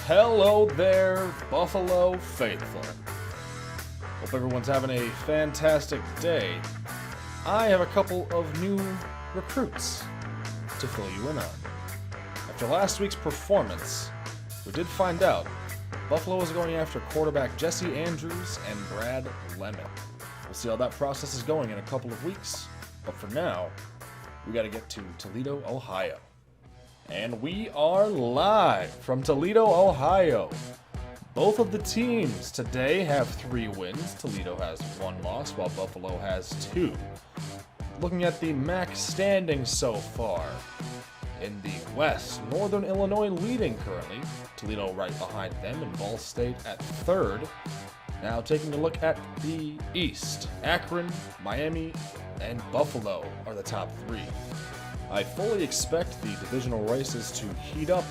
Hello there, Buffalo faithful. Hope everyone's having a fantastic day. I have a couple of new recruits to fill you in on. After last week's performance, we did find out Buffalo is going after quarterback Jesse Andrews and Brad Lemon. We'll see how that process is going in a couple of weeks, but for now, we got to get to Toledo, Ohio. And we are live from Toledo, Ohio. Both of the teams today have 3 wins. Toledo has 1 loss, while Buffalo has 2. Looking at the MAC standings so far. In the West, Northern Illinois leading currently. Toledo right behind them, and Ball State at 3rd. Now taking a look at the East. Akron, Miami, and Buffalo are the top 3. I fully expect the divisional races to heat up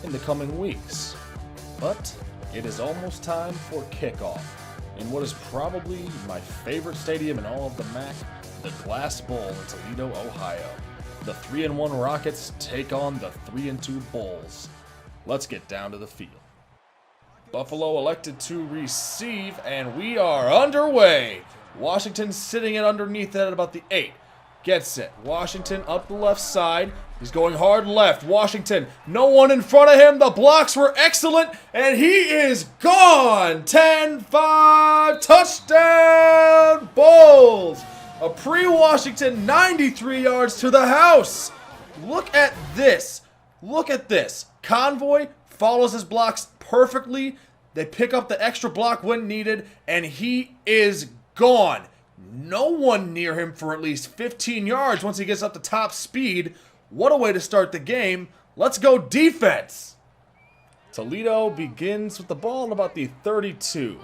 in the coming weeks. But it is almost time for kickoff in what is probably my favorite stadium in all of the MAC, the Glass Bowl in Toledo, Ohio. The 3-1 Rockets take on the 3-2 Bulls. Let's get down to the field. Buffalo elected to receive, and we are underway. Washington sitting it underneath it at about the 8. Gets it. Washington up the left side. He's going hard left. Washington, no one in front of him. The blocks were excellent, and he is gone. 10-5, touchdown, Bulls. A pre-Washington 93 yards to the house. Look at this. Look at this. Convoy follows his blocks perfectly. They pick up the extra block when needed, and he is gone. No one near him for at least 15 yards once he gets up to top speed. What a way to start the game. Let's go defense. Toledo begins with the ball in about the 32.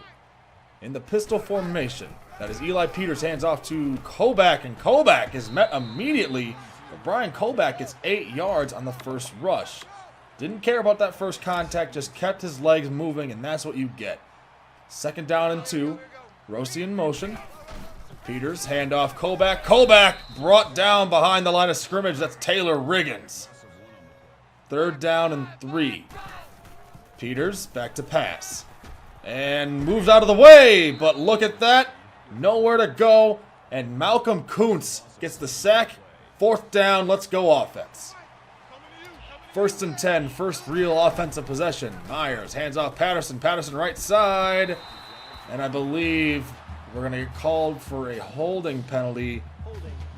In the pistol formation. That is Eli Peters hands off to Koback, and Koback is met immediately. But Brian Koback gets 8 yards on the first rush. Didn't care about that first contact, just kept his legs moving, and that's what you get. 2nd down and 2. Rossi in motion. Peters, handoff, Koback. Koback brought down behind the line of scrimmage. That's Taylor Riggins. 3rd down and 3. Peters back to pass. And moves out of the way, but look at that. Nowhere to go. And Malcolm Kuntz gets the sack. 4th down, let's go offense. 1st and 10, first real offensive possession. Myers hands off Patterson. Patterson right side. And I believe we're going to get called for a holding penalty.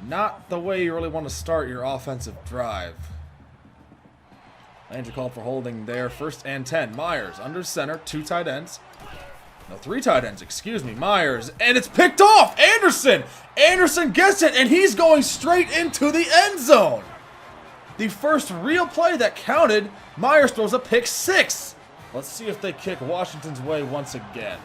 Not the way you really want to start your offensive drive. Landry called for holding there. 1st and 10. Myers under center. 2 tight ends. No, 3 tight ends, excuse me. Myers. And it's picked off. Anderson. Anderson gets it, and he's going straight into the end zone. The first real play that counted. Myers throws a pick 6. Let's see if they kick Washington's way once again.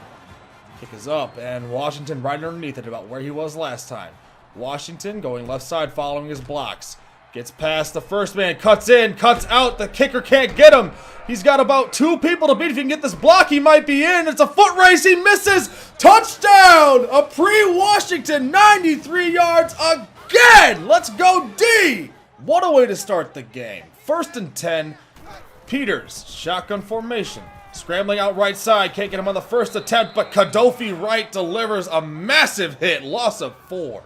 Kick is up, and Washington right underneath it, about where he was last time. Washington going left side following his blocks. Gets past the first man, cuts in, cuts out. The kicker can't get him. He's got about 2 people to beat. If he can get this block, he might be in. It's a foot race. He misses. Touchdown! A pre-Washington 93 yards again. Let's go D. What a way to start the game. 1st and 10. Peters, shotgun formation. Scrambling out right side, can't get him on the first attempt, but Kadofi Wright delivers a massive hit, loss of 4.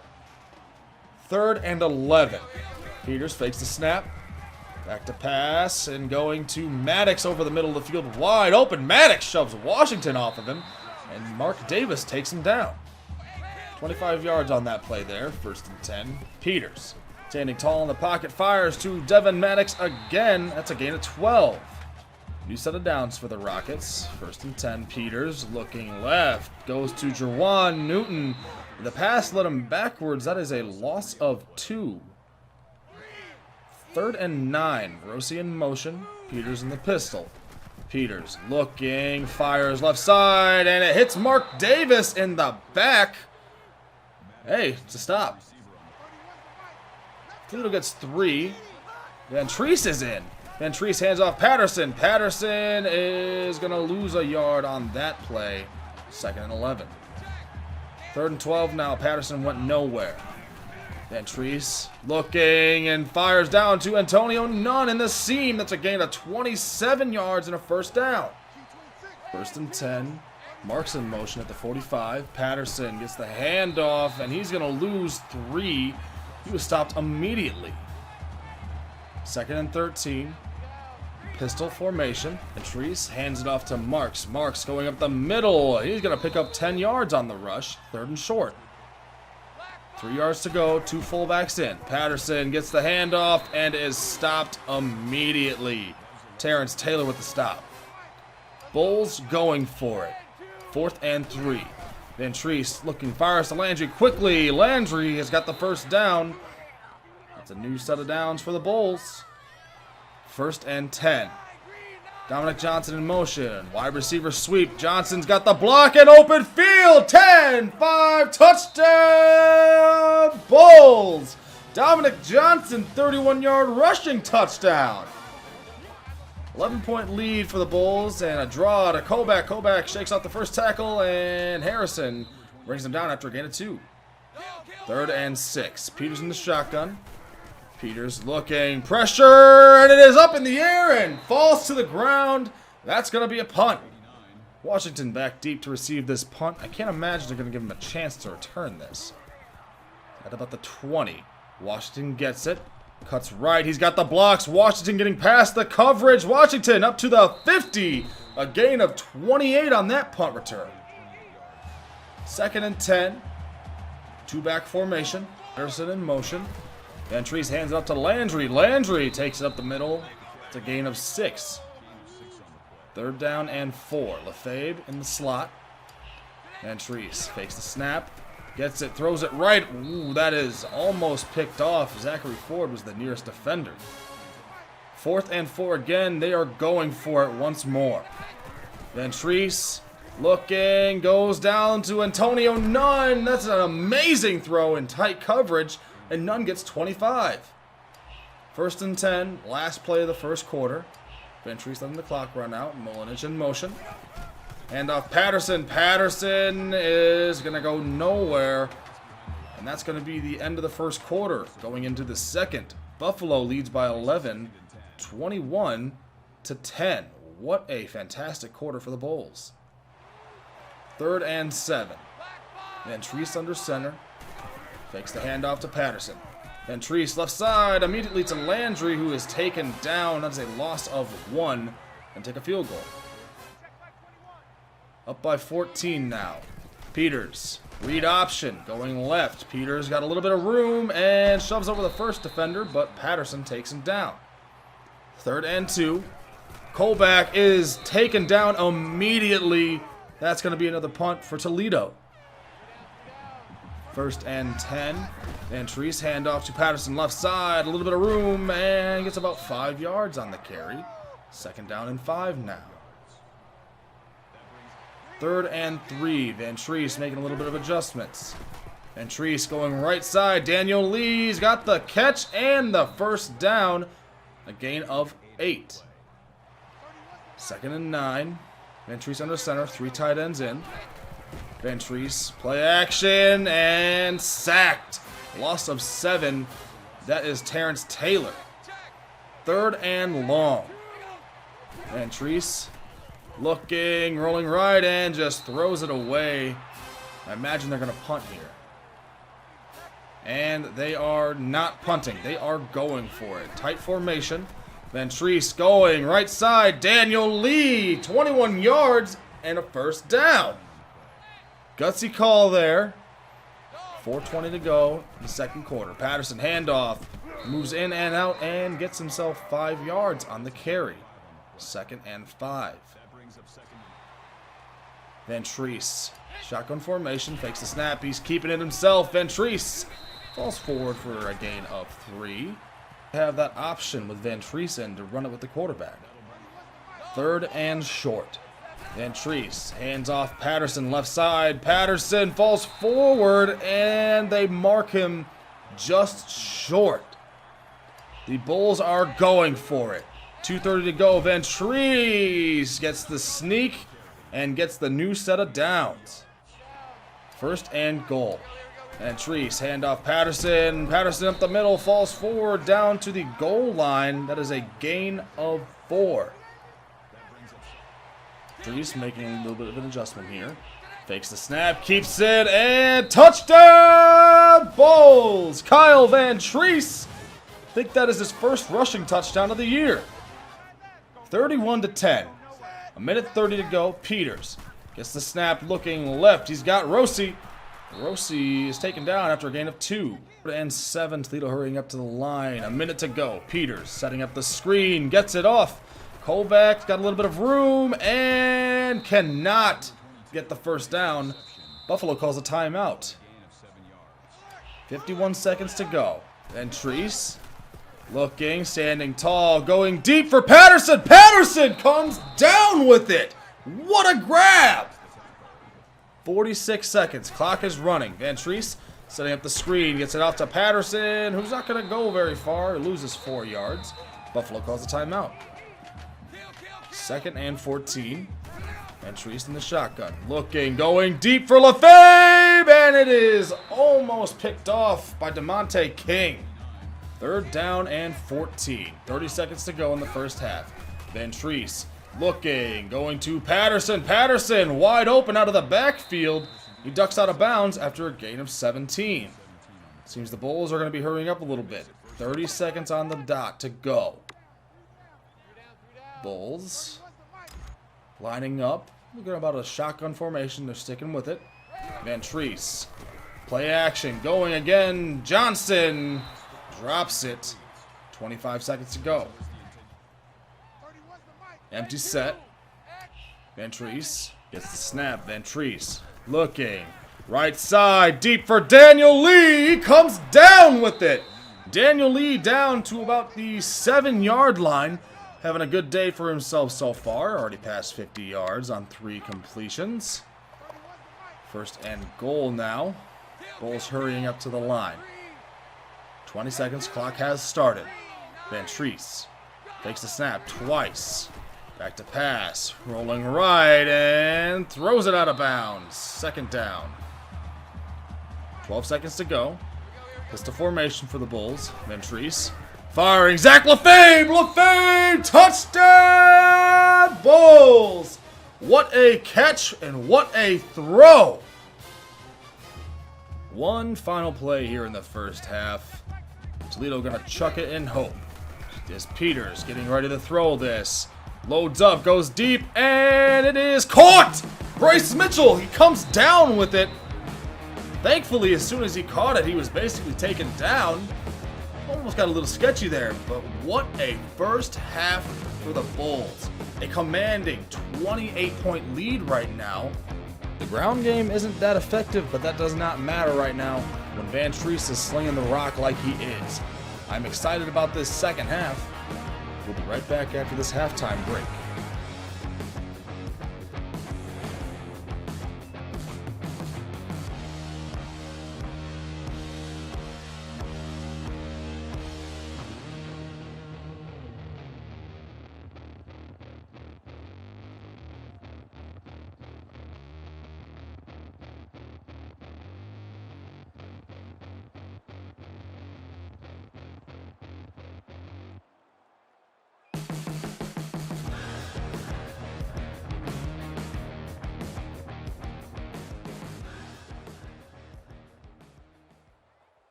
3rd and 11. Peters fakes the snap, back to pass, and going to Maddox over the middle of the field, wide open. Maddox shoves Washington off of him, and Mark Davis takes him down. 25 yards on that play there, 1st and 10. Peters, standing tall in the pocket, fires to Devin Maddox again. That's a gain of 12. New set of downs for the Rockets. 1st and 10. Peters looking left. Goes to Jerwan Newton. The pass led him backwards. That is a loss of 2. 3rd and 9. Rossi in motion. Peters in the pistol. Peters looking. Fires left side. And it hits Mark Davis in the back. Hey, it's a stop. Toledo gets 3. Van Treese is in. Van Treese hands off Patterson. Patterson is going to lose a yard on that play. 2nd and 11. 3rd and 12 now. Patterson went nowhere. Ventris looking and fires down to Antonio Nunn in the seam. That's a gain of 27 yards and a first down. 1st and 10. Marks in motion at the 45. Patterson gets the handoff, and he's going to lose 3. He was stopped immediately. 2nd and 13. Pistol formation. Ventris hands it off to Marks. Marks going up the middle. He's going to pick up 10 yards on the rush. 3rd and short. 3 yards to go. 2 fullbacks in. Patterson gets the handoff and is stopped immediately. Terrence Taylor with the stop. Bulls going for it. 4th and 3. Ventris looking, fires to Landry quickly. Landry has got the first down. That's a new set of downs for the Bulls. 1st and 10. Dominic Johnson in motion. Wide receiver sweep. Johnson's got the block and open field. 10-5 touchdown Bulls. Dominic Johnson, 31-yard rushing touchdown. 11-point lead for the Bulls and a draw to Koback. Koback shakes off the first tackle and Harrison brings him down after a gain of 2. 3rd and 6. Peters in the shotgun. Peters looking, pressure, and it is up in the air and falls to the ground. That's going to be a punt. Washington back deep to receive this punt. I can't imagine they're going to give him a chance to return this. At about the 20. Washington gets it. Cuts right. He's got the blocks. Washington getting past the coverage. Washington up to the 50. A gain of 28 on that punt return. 2nd and 10. 2-back formation. Harrison in motion. Ventris hands it up to Landry. Landry takes it up the middle. It's a gain of 6. 3rd down and 4. Lefebvre in the slot. Ventris fakes the snap. Gets it, throws it right. Ooh, that is almost picked off. Zachary Ford was the nearest defender. 4th and 4 again. They are going for it once more. Ventris looking, goes down to Antonio Nunn. That's an amazing throw in tight coverage, and Nunn gets 25. 1st and 10, last play of the first quarter. Ventris letting the clock run out. Molinich in motion. Hand off Patterson. Patterson is going to go nowhere. And that's going to be the end of the first quarter. Going into the second, Buffalo leads by 11, 21-10. What a fantastic quarter for the Bulls. 3rd and 7. Ventris under center. Fakes the handoff to Patterson. Ventris left side immediately to Landry, who is taken down. That's a loss of 1 and take a field goal. Up by 14 now. Peters, read option, going left. Peters got a little bit of room and shoves over the first defender, but Patterson takes him down. 3rd and 2. Koback is taken down immediately. That's going to be another punt for Toledo. 1st and 10. Ventris handoff to Patterson left side. A little bit of room and gets about 5 yards on the carry. 2nd down and 5 now. 3rd and 3. Ventris making a little bit of adjustments. Ventris going right side. Daniel Lee's got the catch and the first down. A gain of 8. 2nd and 9. Ventris under center. 3 tight ends in. Ventris play action and sacked. Loss of 7. That is Terrence Taylor. 3rd and long. Ventris looking, rolling right, and just throws it away. I imagine they're going to punt here. And they are not punting. They are going for it. Tight formation. Ventris going right side. Daniel Lee, 21 yards and a first down. Gutsy call there. 4:20 to go in the second quarter. Patterson handoff. Moves in and out and gets himself 5 yards on the carry. 2nd and 5. Ventris, shotgun formation, fakes the snap. He's keeping it himself. Ventris falls forward for a gain of 3. Have that option with Ventris in to run it with the quarterback. 3rd and short. Ventris hands off Patterson left side. Patterson falls forward and they mark him just short. The Bulls are going for it. 2:30 to go. Ventris gets the sneak and gets the new set of downs. 1st and goal. And Treese, handoff Patterson. Patterson up the middle, falls forward down to the goal line. That is a gain of 4. Treese making a little bit of an adjustment here. Fakes the snap, keeps it, and touchdown, Bulls! Kyle Van Treese. I think that is his first rushing touchdown of the year. 31-10. A minute 30 to go. Peters gets the snap, looking left. He's got Rossi. Rossi is taken down after a gain of 2. And 7. Toledo hurrying up to the line. A minute to go. Peters setting up the screen. Gets it off. Kovacs got a little bit of room and cannot get the first down. Buffalo calls a timeout. 51 seconds to go. And Treese looking, standing tall, going deep for Patterson. Patterson comes down with it. What a grab! 46 seconds. Clock is running. Van Treese setting up the screen. Gets it off to Patterson, who's not going to go very far. He loses 4 yards. Buffalo calls a timeout. 2nd and 14. Van Treese in the shotgun. Looking, going deep for Lefebvre, and it is almost picked off by DeMonte King. 3rd down and 14. 30 seconds to go in the first half. Van Treese looking, going to Patterson. Patterson wide open out of the backfield. He ducks out of bounds after a gain of 17. Seems the Bulls are going to be hurrying up a little bit. 30 seconds on the dot to go. Bulls lining up. Looking about a shotgun formation. They're sticking with it. Van Treese. Play action. Going again. Johnson drops it. 25 seconds to go. Empty set. Van Treese gets the snap. Van Treese looking. Right side. Deep for Daniel Lee. He comes down with it. Daniel Lee down to about the 7-yard line. Having a good day for himself so far. Already passed 50 yards on 3 completions. 1st and goal now. Bulls hurrying up to the line. 20 seconds. Clock has started. Van Treese takes the snap twice. Back to pass. Rolling right and throws it out of bounds. 2nd down. 12 seconds to go. Pistol formation for the Bulls. Van Treese firing. Zach Lefebvre! Lefebvre! Touchdown! Bulls! What a catch and what a throw! One final play here in the first half. Toledo gonna chuck it and hope. This Peters getting ready to throw this. Loads up, goes deep, and it is caught! Bryce Mitchell, he comes down with it. Thankfully, as soon as he caught it, he was basically taken down. Almost got a little sketchy there, but what a first half for the Bulls. A commanding 28-point lead right now. The ground game isn't that effective, but that does not matter right now when Van Treese is slinging the rock like he is. I'm excited about this second half. We'll be right back after this halftime break.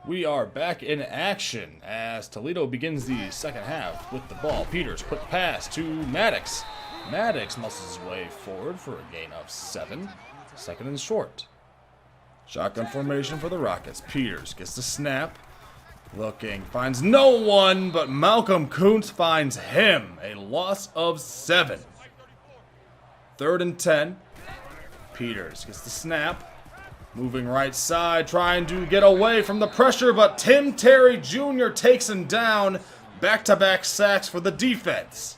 We are back in action as Toledo begins the second half with the ball. Peters, quick pass to Maddox. Maddox muscles his way forward for a gain of 7. 2nd and short. Shotgun formation for the Rockets. Peters gets the snap. Looking, finds no one, but Malcolm Kuntz finds him. A loss of 7. 3rd and 10. Peters gets the snap. Moving right side, trying to get away from the pressure, but Tim Terry Jr. takes him down. Back-to-back sacks for the defense.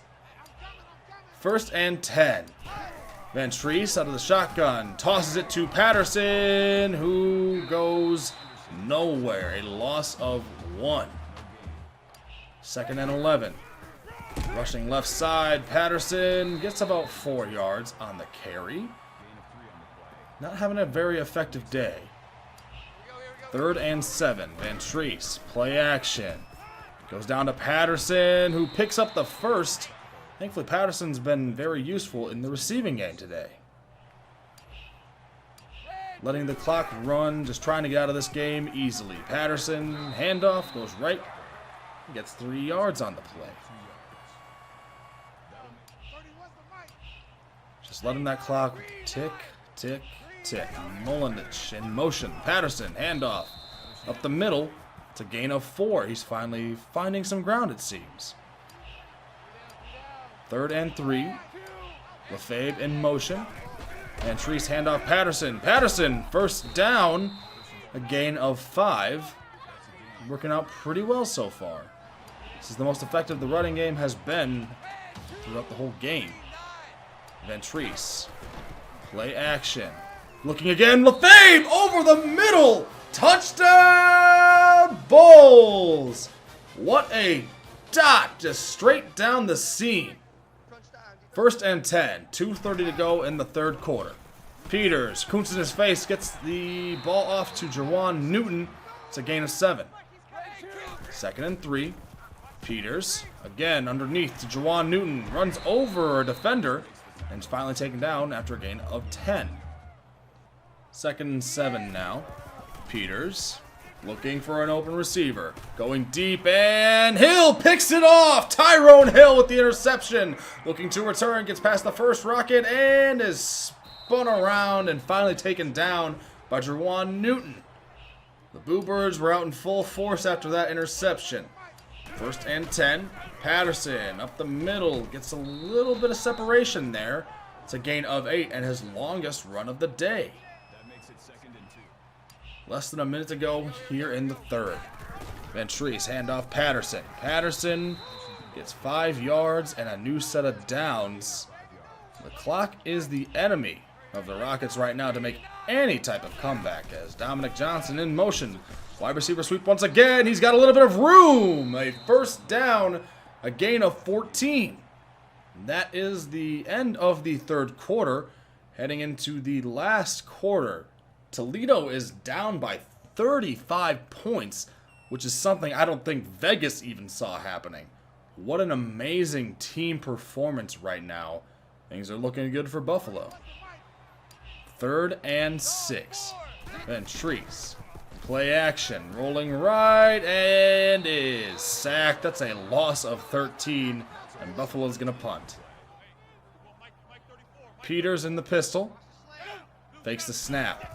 1st and 10. Van Treese out of the shotgun, tosses it to Patterson, who goes nowhere. A loss of 1. 2nd and 11. Rushing left side, Patterson gets about 4 yards on the carry. Not having a very effective day. 3rd and 7. Van Treese, play action. Goes down to Patterson, who picks up the first. Thankfully, Patterson's been very useful in the receiving game today. Letting the clock run, just trying to get out of this game easily. Patterson, handoff, goes right, gets 3 yards on the play. Just letting that clock tick, tick, tick. Molinich in motion. Patterson, handoff. Up the middle. It's a gain of 4. He's finally finding some ground, it seems. 3rd and 3. Lefebvre in motion. And Treese handoff Patterson. Patterson, first down. A gain of 5. Working out pretty well so far. This is the most effective the running game has been throughout the whole game. Van Treese. Play action. Looking again. Lefebvre over the middle. Touchdown Bulls. What a dot. Just straight down the seam. 1st and 10. 2:30 to go in the 3rd quarter. Peters. Kuntz in his face. Gets the ball off to Jawan Newton. It's a gain of 7. 2nd and 3. Peters. Again underneath to Jawan Newton. Runs over a defender. And is finally taken down after a gain of 10. 2nd and 7 now. Peters looking for an open receiver. Going deep, and Hill picks it off. Tyrone Hill with the interception. Looking to return, gets past the first rocket, and is spun around and finally taken down by Jawan Newton. The Boo Birds were out in full force after that interception. 1st and 10. Patterson up the middle. Gets a little bit of separation there. It's a gain of 8 and his longest run of the day. Less than a minute to go here in the 3rd. Van Treese handoff Patterson. Patterson gets 5 yards and a new set of downs. The clock is the enemy of the Rockets right now to make any type of comeback as Dominic Johnson in motion. Wide receiver sweep once again. He's got a little bit of room. A 1st down, a gain of 14. That is the end of the 3rd quarter. Heading into the last quarter. Toledo is down by 35 points, which is something I don't think Vegas even saw happening. What an amazing team performance right now. Things are looking good for Buffalo. 3rd and 6. Van Treese. Play action. Rolling right and is sacked. That's a loss of 13, and Buffalo's going to punt. Peters in the pistol. Fakes the snap.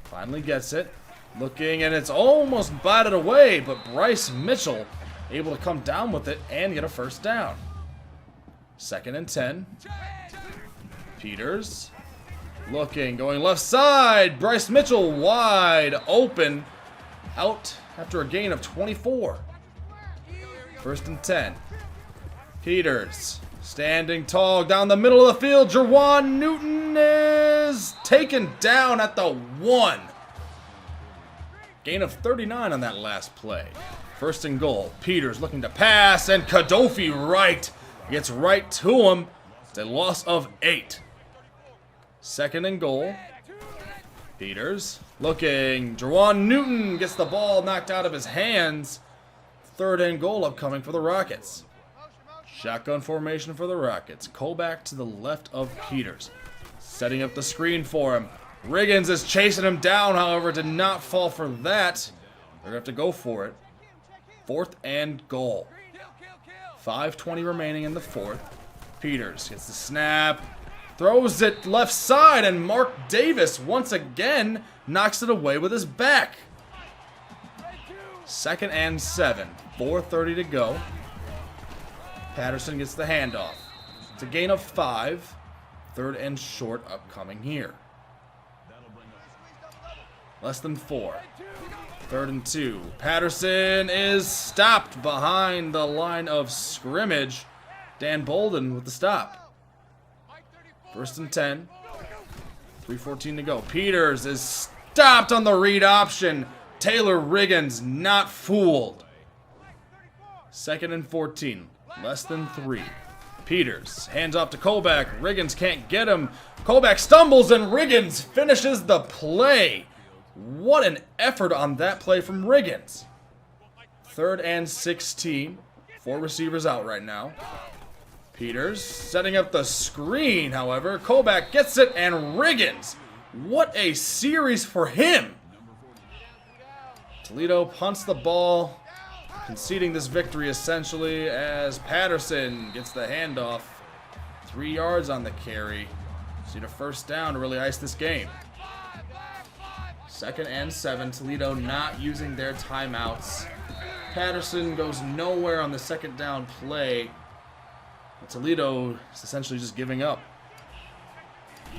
Finally gets it. Looking, and it's almost batted away, but Bryce Mitchell able to come down with it and get a 1st down. 2nd and 10. Peters. Looking, going left side. Bryce Mitchell wide open. Out after a gain of 24. 1st and 10. Peters. Standing tall down the middle of the field. Jawan Newton is taken down at the 1. Gain of 39 on that last play. 1st and goal. Peters looking to pass, and Kadofi right. Gets right to him. It's a loss of 8. 2nd and goal. Peters looking. Jawan Newton gets the ball knocked out of his hands. 3rd and goal upcoming for the Rockets. Shotgun formation for the Rockets. Colback to the left of Peters. Setting up the screen for him. Riggins is chasing him down, however, did not fall for that. They're going to have to go for it. 4th and goal. 5:20 remaining in the 4th. Peters gets the snap. Throws it left side, and Mark Davis once again knocks it away with his back. 2nd and 7. 4:30 to go. Patterson gets the handoff. It's a gain of 5. 3rd and short upcoming here. Less than 4. 3rd and 2. Patterson is stopped behind the line of scrimmage. Dan Bolden with the stop. 1st and 10. 3:14 to go. Peters is stopped on the read option. Taylor Riggins not fooled. 2nd and 14. Less than 3. Peters hands off to Colback. Riggins can't get him. Colback stumbles and Riggins finishes the play. What an effort on that play from Riggins. 3rd and 16. 4 receivers out right now. Peters setting up the screen, however. Kovac gets it, and Riggins. What a series for him. Toledo punts the ball, conceding this victory essentially as Patterson gets the handoff. 3 yards on the carry. Just need a first down to really ice this game. 2nd and 7. Toledo not using their timeouts. Patterson goes nowhere on the 2nd down play. Toledo is essentially just giving up.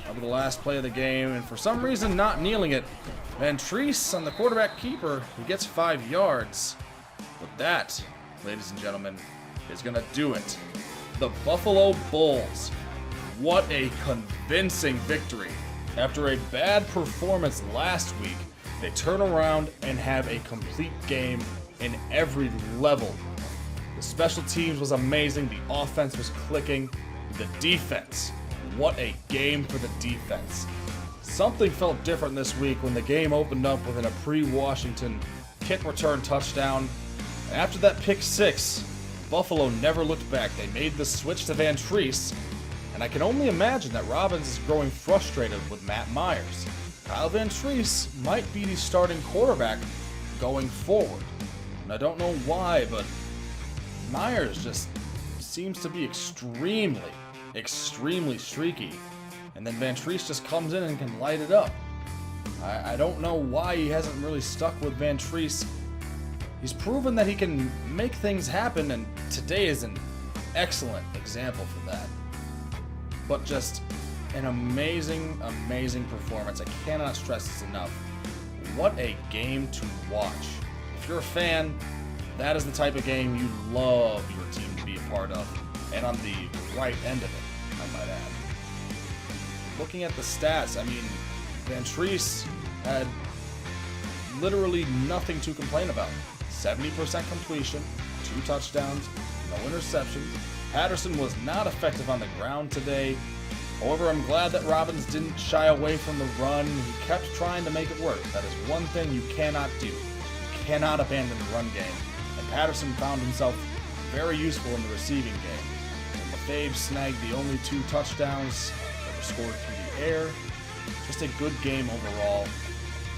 Over the last play of the game, and for some reason not kneeling it. Van Treese on the quarterback keeper, he gets 5 yards. But that, ladies and gentlemen, is going to do it. The Buffalo Bulls. What a convincing victory. After a bad performance last week, they turn around and have a complete game in every level. The special teams was amazing. The offense was clicking. The defense. What a game for the defense. Something felt different this week when the game opened up with a pre-Washington kick return touchdown. And after that pick 6, Buffalo never looked back. They made the switch to Van Treese. And I can only imagine that Robbins is growing frustrated with Matt Myers. Kyle Van Treese might be the starting quarterback going forward. And I don't know why, but Myers just seems to be extremely streaky. And then Van Treese just comes in and can light it up. I don't know why he hasn't really stuck with Van Treese. He's proven that he can make things happen, and today is an excellent example for that. But just an amazing performance. I cannot stress this enough. What a game to watch. If you're a fan, that is the type of game you love your team to be a part of. And on the right end of it, I might add. Looking at the stats, I mean, Van Treese had literally nothing to complain about. 70% completion, 2 touchdowns, no interceptions. Patterson was not effective on the ground today. However, I'm glad that Robbins didn't shy away from the run. He kept trying to make it work. That is one thing you cannot do. You cannot abandon the run game. And Patterson found himself very useful in the receiving game. And Lefebvre snagged the only 2 touchdowns that were scored through the air. Just a good game overall.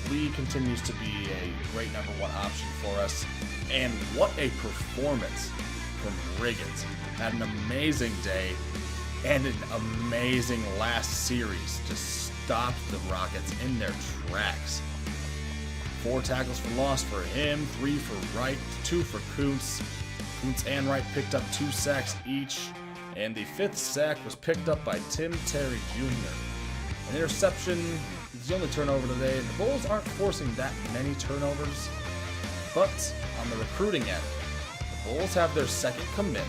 Lee continues to be a great number 1 option for us. And what a performance from Riggins. Had an amazing day and an amazing last series. Just stopped the Rockets in their tracks. 4 tackles for loss for him, 3 for Wright, 2 for Kuntz. Kuntz and Wright picked up 2 sacks each, and the 5th sack was picked up by Tim Terry Jr. An interception is the only turnover today, and the Bulls aren't forcing that many turnovers. But on the recruiting end, the Bulls have their 2nd commit.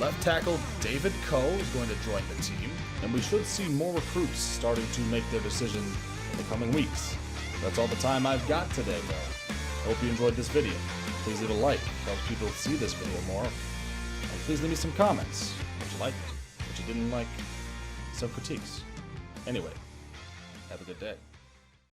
Left tackle David Coe is going to join the team, and we should see more recruits starting to make their decision in the coming weeks. That's all the time I've got today, though. Hope you enjoyed this video. Please leave a like, it helps people see this video more. And please leave me some comments, what you liked, what you didn't like, some critiques. Anyway, have a good day.